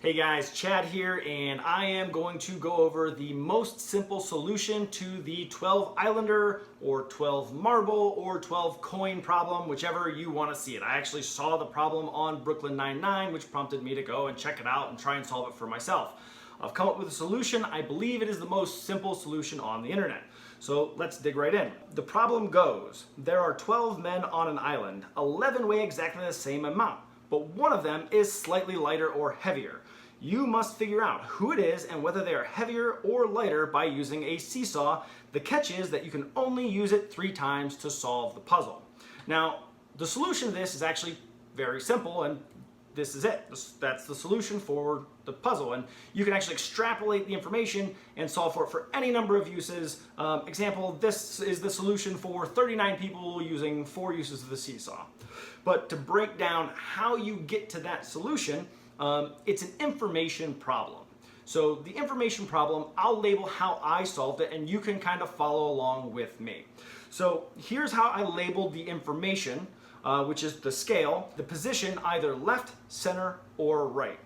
Hey guys, Chad here, and I am going to go over the most simple solution to the 12 Islander or 12 marble or 12 coin problem, whichever you want to see it. I actually saw the problem on Brooklyn Nine-Nine, which prompted me to go and check it out and try and solve it for myself. I've come up with a solution. I believe it is the most simple solution on the internet. So let's dig right in. The problem goes, there are 12 men on an island. 11 weigh exactly the same amount, but one of them is slightly lighter or heavier. You must figure out who it is and whether they are heavier or lighter by using a seesaw. The catch is that you can only use it 3 times to solve the puzzle. Now, the solution to this is actually very simple, and this is it. That's the solution for the puzzle, and you can actually extrapolate the information and solve for it for any number of uses. Example, this is the solution for 39 people using 4 uses of the seesaw. But to break down how you get to that solution, it's an information problem. So the information problem, I'll label how I solved it, and you can kind of follow along with me. So here's how I labeled the information, which is the scale, the position, either left, center, or right.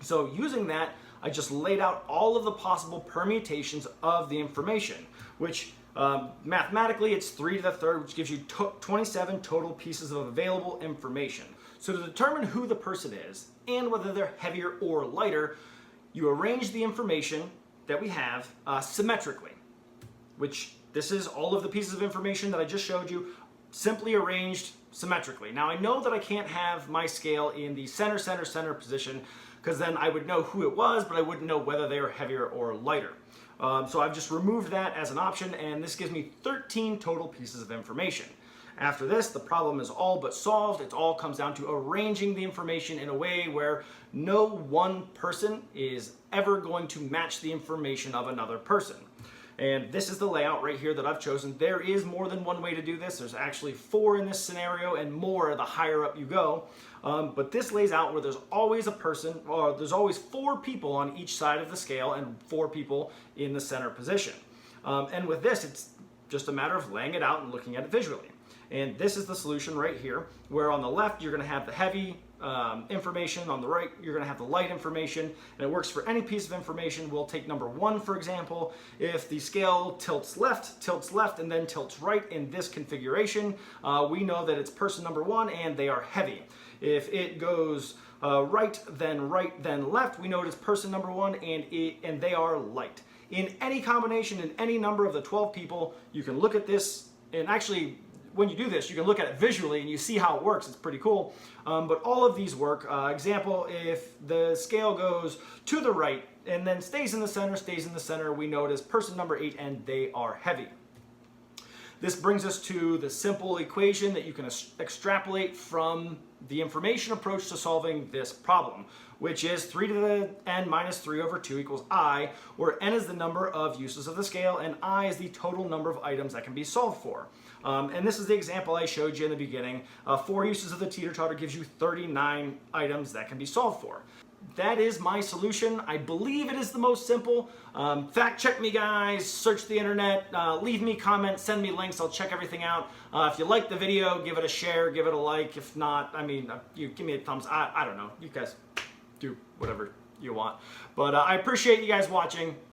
So using that, I just laid out all of the possible permutations of the information, which mathematically it's 3 to the third, which gives you 27 total pieces of available information. So to determine who the person is and whether they're heavier or lighter, you arrange the information that we have symmetrically, which this is all of the pieces of information that I just showed you, simply arranged symmetrically. Now I know that I can't have my scale in the center position, because then I would know who it was, but I wouldn't know whether they were heavier or lighter. So I've just removed that as an option, and this gives me 13 total pieces of information. After this, the problem is all but solved. It all comes down to arranging the information in a way where no one person is ever going to match the information of another person. And this is the layout right here that I've chosen. There is more than one way to do this. There's actually 4 in this scenario, and more the higher up you go. But this lays out where there's always a person, or there's always 4 people on each side of the scale and 4 people in the center position. And with this, it's just a matter of laying it out and looking at it visually. And this is the solution right here, where on the left you're going to have the heavy information, on the right you're going to have the light information, and it works for any piece of information. We'll take number 1 for example. If the scale tilts left, and then tilts right in this configuration, we know that it's person number 1 and they are heavy. If it goes right, then left, we know it is person number 1 and they are light. In any combination, in any number of the 12 people, you can look at this, and actually when you do this, you can look at it visually and you see how it works. It's pretty cool. But all of these work. Example, if the scale goes to the right and then stays in the center, we know it is person number 8 and they are heavy. This brings us to the simple equation that you can extrapolate from the information approach to solving this problem, which is 3 to the n minus 3 over 2 equals I, where n is the number of uses of the scale and I is the total number of items that can be solved for. And this is the example I showed you in the beginning. 4 uses of the teeter-totter gives you 39 items that can be solved for. That is my solution. I believe it is the most simple. Fact check me, guys. Search the internet. Leave me comments. Send me links. I'll check everything out. If you like the video, give it a share. Give it a like. If not, I mean, you give me a thumbs. I don't know. You guys do whatever you want. But I appreciate you guys watching.